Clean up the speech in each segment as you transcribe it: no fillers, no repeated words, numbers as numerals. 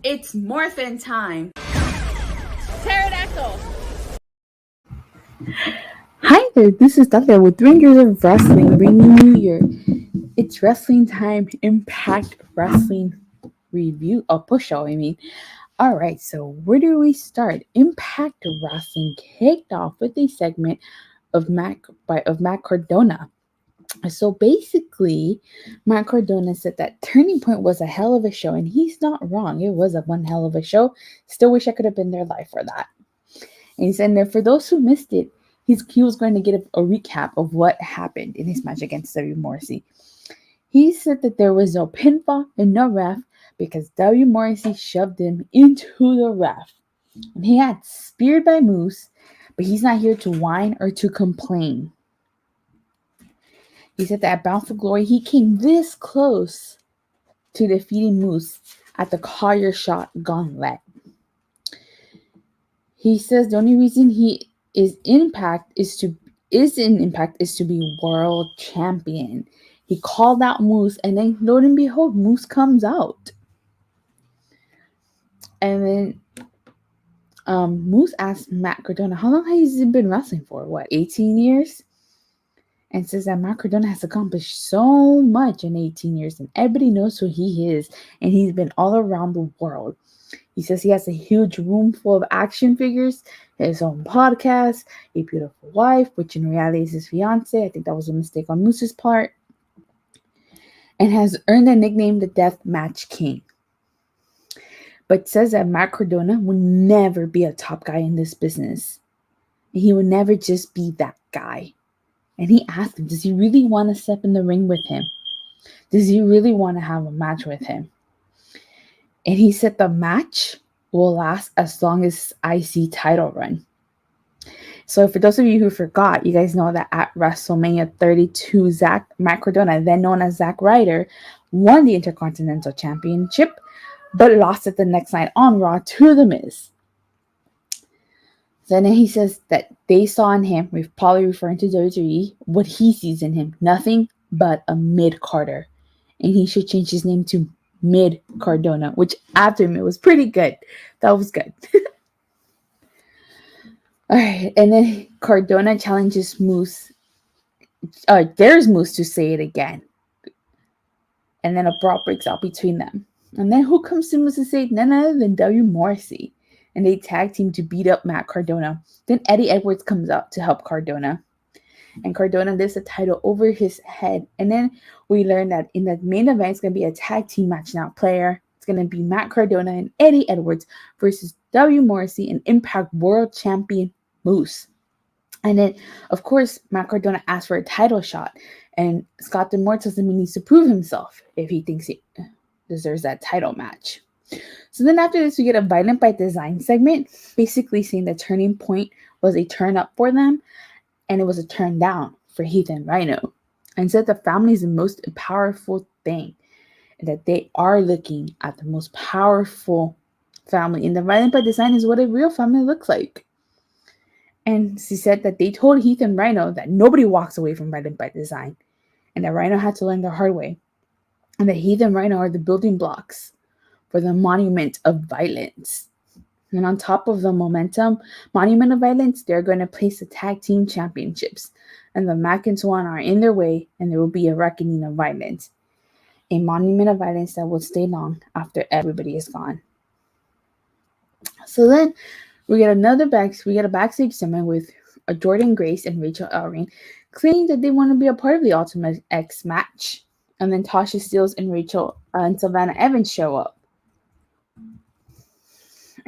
It's morphin' time. Pterodactyl. Hi there, this is Datila with 3 years of wrestling, bringing you your It's Wrestling Time Impact Wrestling review, push show, Alright, so where do we start? Impact Wrestling kicked off with a segment of Mack Cardona. So basically, Mack Cardona said that Turning Point was a hell of a show, and he's not wrong. It was a one hell of a show. Still wish I could have been there live for that. And he said that for those who missed it, he was going to get a recap of what happened in his match against Morrissey. He said that there was no pinfall and no ref because Morrissey shoved him into the ref. And he got speared by Moose, but he's not here to whine or to complain. He said that at Bound for Glory, he came this close to defeating Moose at the Collier Shot Gauntlet. He says the only reason he is in Impact is to be world champion. He called out Moose, and then lo and behold, Moose comes out. And then Moose asked Mack Cardona, how long has he been wrestling for? 18 years? And says that Mack Cardona has accomplished so much in 18 years, and everybody knows who he is, and he's been all around the world. He says he has a huge room full of action figures, his own podcast, a beautiful wife, which in reality is his fiance. I think that was a mistake on Moose's part. And has earned the nickname the Death Match King. But says that Mack Cardona will never be a top guy in this business. He will never just be that guy. And he asked him, does he really want to step in the ring with him? Does he really want to have a match with him? And he said the match will last as long as IC title run. So for those of you who forgot, you guys know that at WrestleMania 32, Mack Cardona, then known as Zack Ryder, won the Intercontinental Championship, but lost it the next night on Raw to The Miz. Then he says that they saw in him, we're probably referring to WWE, what he sees in him, nothing but a mid-Carter. And he should change his name to Mid-Cardona, which after him, it was pretty good. That was good. Alright, and then Cardona challenges Moose. Dares Moose to say it again. And then a brawl breaks out between them. And then who comes to Moose to say it? None other than Morrissey. And they tag team to beat up Mack Cardona. Then Eddie Edwards comes out to help Cardona. And Cardona lifts the title over his head. And then we learn that in the main event, it's going to be a tag team match now. It's going to be Mack Cardona and Eddie Edwards versus Morrissey and Impact World Champion Moose. And then, of course, Mack Cardona asked for a title shot. And Scott D'Amore tells him he needs to prove himself if he thinks he deserves that title match. So then after this, we get a Violent by Design segment, basically saying the Turning Point was a turn up for them, and it was a turn down for Heath and Rhino. And said the family is the most powerful thing, and that they are looking at the most powerful family. And the Violent by Design is what a real family looks like. And she said that they told Heath and Rhino that nobody walks away from Violent by Design, and that Rhino had to learn the hard way. And that Heath and Rhino are the building blocks for the monument of violence. And on top of the monument of violence, they're going to place the tag team championships. And the Mack and Swann are in their way, and there will be a reckoning of violence. A monument of violence that will stay long after everybody is gone. So then we get a backstage segment with Jordan Grace and Rachel Ellering claiming that they want to be a part of the Ultimate X match. And then Tasha Steelz and Rachel and Savannah Evans show up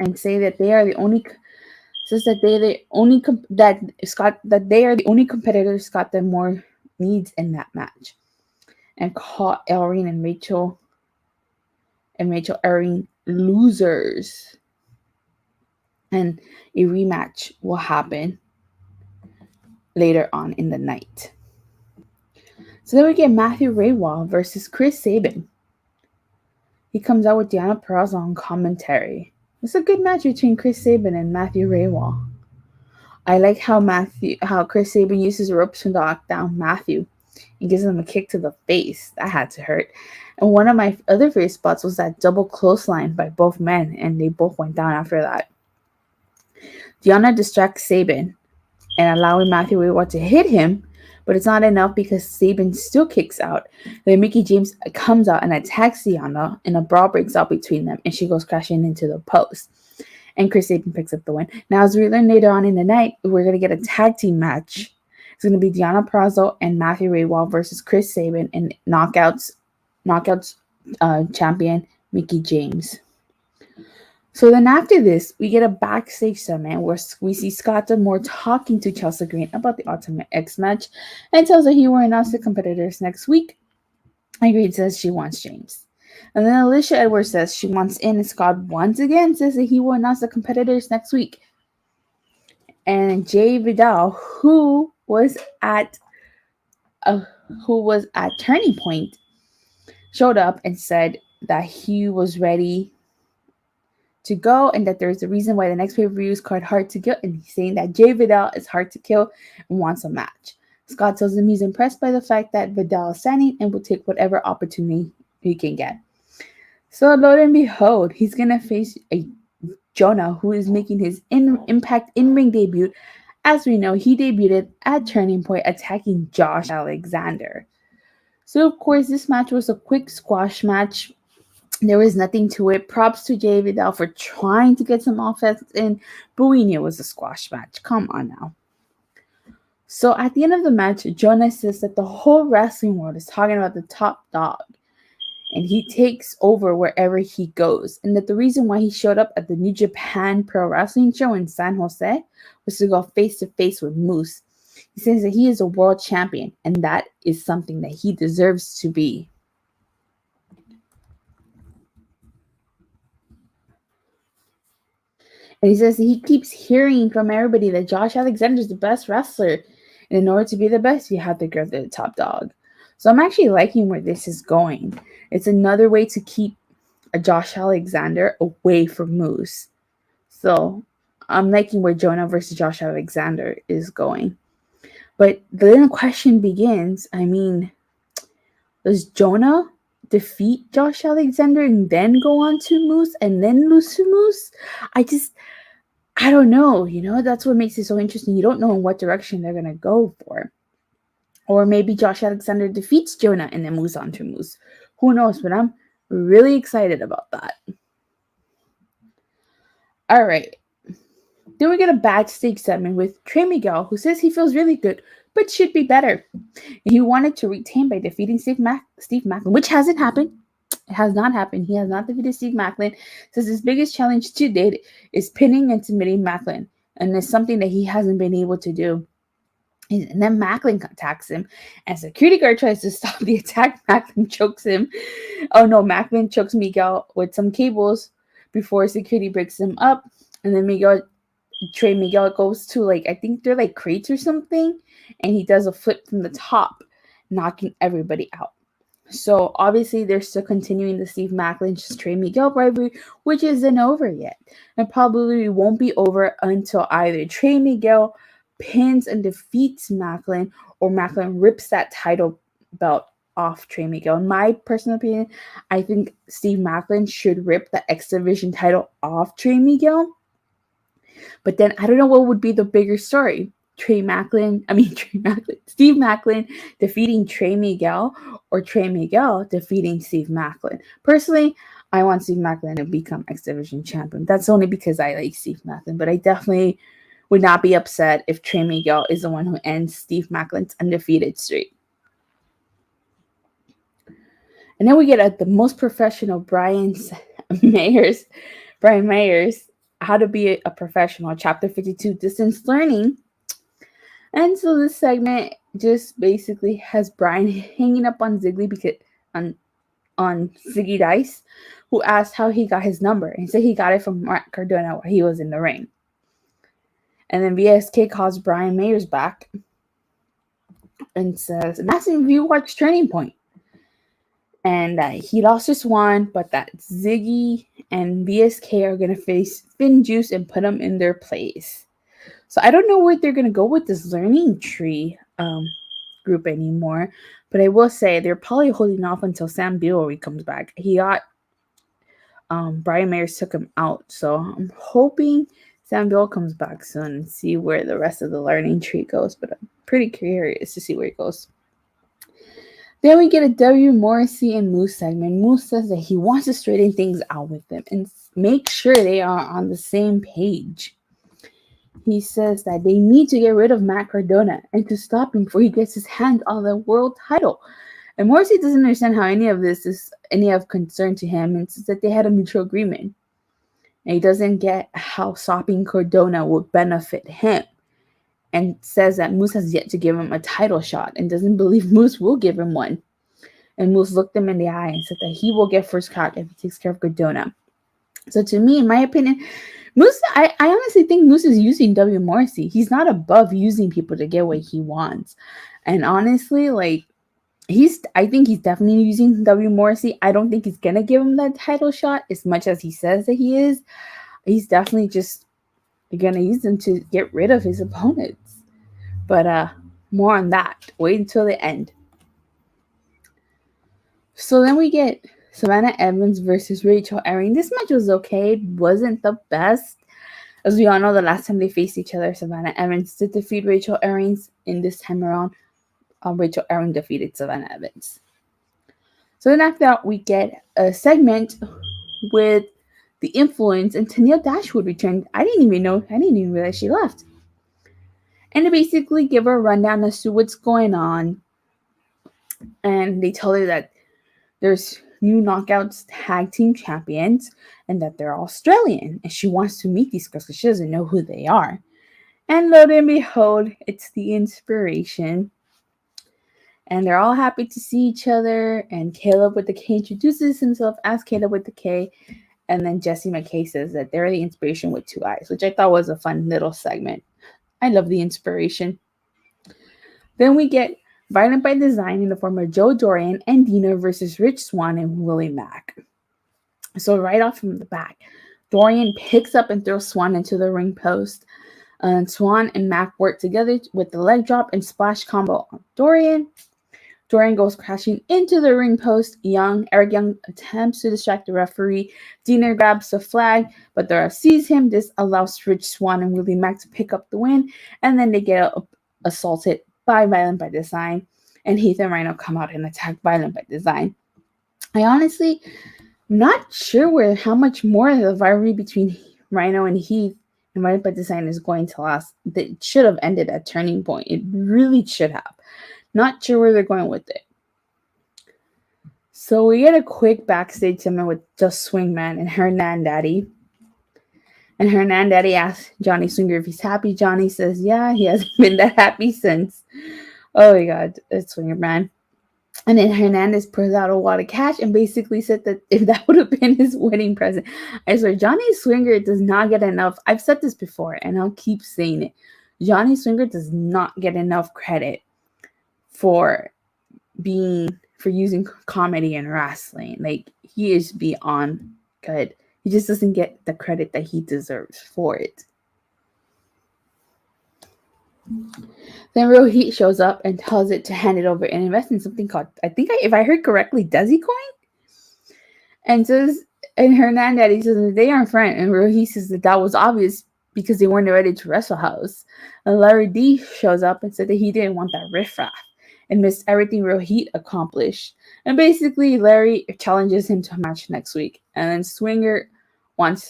and say that they are the only competitors Scott D'Amore needs in that match, and call Ellering and Rachel Ellering losers. And a rematch will happen later on in the night. So then we get Matthew Raywall versus Chris Sabin. He comes out with Deanna Purrazzo on commentary. It's a good match between Chris Sabin and Matthew Raywall. I like how Chris Sabin uses ropes to knock down Matthew. He gives him a kick to the face. That had to hurt. And one of my other favorite spots was that double clothesline by both men, and they both went down after that. Jonah distracts Sabin and allowing Matthew Rewholdt to hit him, but it's not enough because Sabin still kicks out. Then Mickie James comes out and attacks Jonah, and a brawl breaks out between them, and she goes crashing into the post. And Chris Sabin picks up the win. Now, as we learn later on in the night, we're going to get a tag team match. It's going to be Deonna Purrazzo and Matthew Raywall versus Chris Sabin and Knockouts champion Mickie James. So then after this, we get a backstage segment where we see Scott D'Amore talking to Chelsea Green about the Ultimate X match and tells her he will announce the competitors next week. And Green says she wants James. And then Alicia Edwards says she wants in, and Scott once again says that he will announce the competitors next week. And Jai Vidal, who was at Turning Point, showed up and said that he was ready to go and that there's a reason why the next pay-per-view is called Hard to Kill, and he's saying that Jai Vidal is hard to kill and wants a match. Scott tells him he's impressed by the fact that Vidal is standing and will take whatever opportunity he can get. So lo and behold, he's going to face a Jonah who is making his Impact in-ring debut. As we know, he debuted at Turning Point attacking Josh Alexander. So of course, this match was a quick squash match. There was nothing to it. Props to Jai Vidal for trying to get some offense in, but we knew it was a squash match. Come on now. So at the end of the match, Jonah says that the whole wrestling world is talking about the top dog, and he takes over wherever he goes, and that the reason why he showed up at the New Japan Pro Wrestling show in San Jose was to go face-to-face with Moose. He says that he is a world champion, and that is something that he deserves to be. And he says that he keeps hearing from everybody that Josh Alexander is the best wrestler. And in order to be the best, you have to go to the top dog. So I'm actually liking where this is going. It's another way to keep a Josh Alexander away from Moose. So I'm liking where Jonah versus Josh Alexander is going. But then the question begins, does Jonah defeat Josh Alexander and then go on to Moose and then lose to Moose? I don't know. That's what makes it so interesting. You don't know in what direction they're going to go for. Or maybe Josh Alexander defeats Jonah and then moves on to Moose. Who knows? But I'm really excited about that. All right. Then we get a backstage segment with Trey Miguel, who says he feels really good, but should be better. He wanted to retain by defeating Steve Macklin, which hasn't happened. It has not happened. He has not defeated Steve Macklin. Says his biggest challenge to date is pinning and submitting Macklin, and it's something that he hasn't been able to do. And then Macklin attacks him, and security guard tries to stop the attack. Macklin chokes him. Oh no, Macklin chokes Miguel with some cables before security breaks him up, and then Trey Miguel goes to I think they're like crates or something, and he does a flip from the top, knocking everybody out. So obviously they're still continuing the Steve Macklin Trey Miguel rivalry, which isn't over yet, and probably won't be over until either Trey Miguel pins and defeats Macklin, or Macklin rips that title belt off Trey Miguel. In my personal opinion, I think Steve Macklin should rip the X Division title off Trey Miguel. But then I don't know what would be the bigger story. Steve Macklin defeating Trey Miguel, or Trey Miguel defeating Steve Macklin. Personally, I want Steve Macklin to become X Division champion. That's only because I like Steve Macklin, but I definitely would not be upset if Trey Miguel is the one who ends Steve Macklin's undefeated streak. And then we get the most professional Brian Mayers, How to Be a Professional, Chapter 52, Distance Learning. And so this segment just basically has Brian hanging up on Ziggly on Ziggy Dice, who asked how he got his number. And he said he got it from Mack Cardona while he was in the ring. And then VSK calls Brian Mayers back and says, and asks him if you watched Turning Point. And he lost to Swann, but that Ziggy and VSK are going to face Finn Juice and put them in their place. So I don't know where they're going to go with this learning tree group anymore. But I will say they're probably holding off until Sam Bealery comes back. He got Brian Mayers took him out, so I'm hoping Sam Beale comes back soon and see where the rest of the learning tree goes. But I'm pretty curious to see where it goes. Then we get a W. Morrissey and Moose segment. Moose says that he wants to straighten things out with them and make sure they are on the same page. He says that they need to get rid of Mack Cardona and to stop him before he gets his hands on the world title. And Morrissey doesn't understand how any of this is any of concern to him, and says that they had a mutual agreement. And he doesn't get how stopping Cordona would benefit him, and says that Moose has yet to give him a title shot and doesn't believe Moose will give him one. And Moose looked him in the eye and said that he will get first crack if he takes care of Cardona. So to me, in my opinion, Moose, I honestly think Moose is using W. Morrissey. He's not above using people to get what he wants. And honestly, I think he's definitely using W. Morrissey. I don't think he's going to give him that title shot as much as he says that he is. He's definitely just going to use him to get rid of his opponents. But more on that. Wait until the end. So then we get Savannah Evans versus Rewholdt Ellering. This match was okay. It wasn't the best. As we all know, the last time they faced each other, Savannah Evans did defeat Rewholdt Ellering. In this time around, Rewholdt Ellering defeated Savannah Evans. So then after that, we get a segment with the Influence, and Tennille Dashwood returned. I didn't even realize she left. And they basically give her a rundown as to what's going on. And they tell her that there's new Knockouts tag team champions and that they're Australian. And she wants to meet these girls because she doesn't know who they are. And lo and behold, it's the Inspiration. And they're all happy to see each other. And Caleb with the K introduces himself as Caleb with the K. And then Jessie McKay says that they're the Inspiration with two eyes, which I thought was a fun little segment. I love the Inspiration. Then we get Violent by Design in the form of Joe Dorian and Dina versus Rich Swann and Willie Mack. So right off from the back, Dorian picks up and throws Swann into the ring post. And Swann and Mack work together with the leg drop and splash combo on Dorian. Dorian goes crashing into the ring post. Eric Young attempts to distract the referee. Dina grabs the flag, but the ref sees him. This allows Rich Swann and Willie Mack to pick up the win. And then they get assaulted by Violent by Design, and Heath and Rhino come out and attack Violent by Design. I honestly am not sure how much more the rivalry between Rhino and Heath and Violent by Design is going to last. It should have ended at Turning Point. It really should have. Not sure where they're going with it. So we get a quick backstage segment with Just Swingman and Hernan Daddy. And Hernan Daddy asks Johnny Swinger if he's happy. Johnny says, yeah, he hasn't been that happy since. Oh my God, it's Swinger Man. And then Hernandez pulls out a wad of cash and basically said that if that would have been his wedding present. I swear, Johnny Swinger does not get enough. I've said this before, and I'll keep saying it. Johnny Swinger does not get enough credit for using comedy in wrestling. Like, he is beyond good. He just doesn't get the credit that he deserves for it. Then Rewholdt shows up and tells it to hand it over and invest in something called, if I heard correctly, Desi Coin? And Hernan Daddy says that they aren't friends. And Rewholdt says that was obvious because they weren't invited to Wrestle House. And Larry D shows up and said that he didn't want that riffraff and missed everything Rewholdt accomplished. And basically, Larry challenges him to a match next week. And then Swinger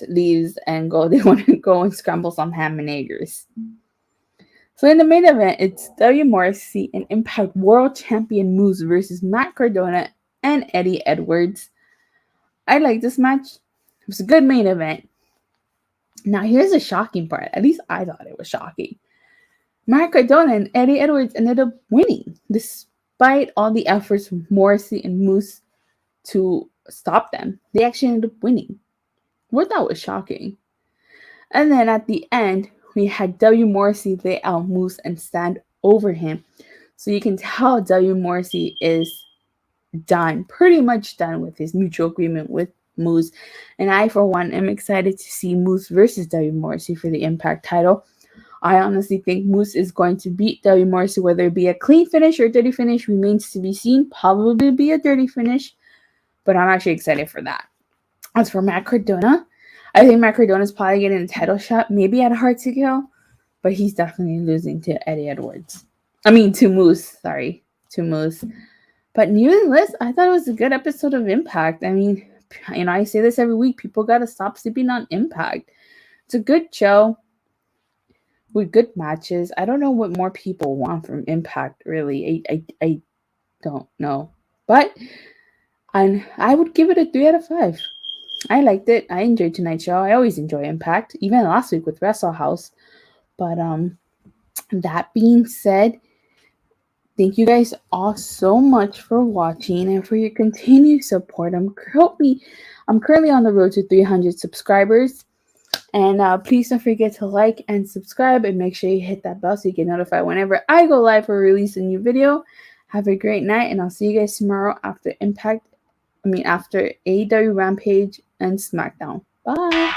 leaves and they want to go and scramble some ham and eggers. So in the main event, it's W. Morrissey and Impact World Champion Moose versus Mack Cardona and Eddie Edwards. I like this match. It was a good main event. Now here's the shocking part. At least I thought it was shocking. Mack Cardona and Eddie Edwards ended up winning, despite all the efforts from Morrissey and Moose to stop them. They actually ended up winning. What that was shocking. And then at the end, we had W. Morrissey lay out Moose and stand over him. So you can tell W. Morrissey is done, pretty much done with his mutual agreement with Moose. And I, for one, am excited to see Moose versus W. Morrissey for the Impact title. I honestly think Moose is going to beat W. Morrissey, whether it be a clean finish or a dirty finish remains to be seen. Probably be a dirty finish, but I'm actually excited for that. As for Mack Cardona, I think Mack Cardona is probably getting a title shot, maybe at a Hard to Kill, but he's definitely losing to Eddie Edwards. To Moose. Sorry, to Moose. But nevertheless, I thought it was a good episode of Impact. I mean, I say this every week. People got to stop sleeping on Impact. It's a good show with good matches. I don't know what more people want from Impact, really. I don't know. But I would give it a 3 out of 5. I liked it. I enjoyed tonight's show. I always enjoy Impact, even last week with Wrestle House. But that being said, thank you guys all so much for watching and for your continued support. I'm currently on the road to 300 subscribers. And please don't forget to like and subscribe and make sure you hit that bell so you get notified whenever I go live or release a new video. Have a great night, and I'll see you guys tomorrow after AEW Rampage and SmackDown. Bye.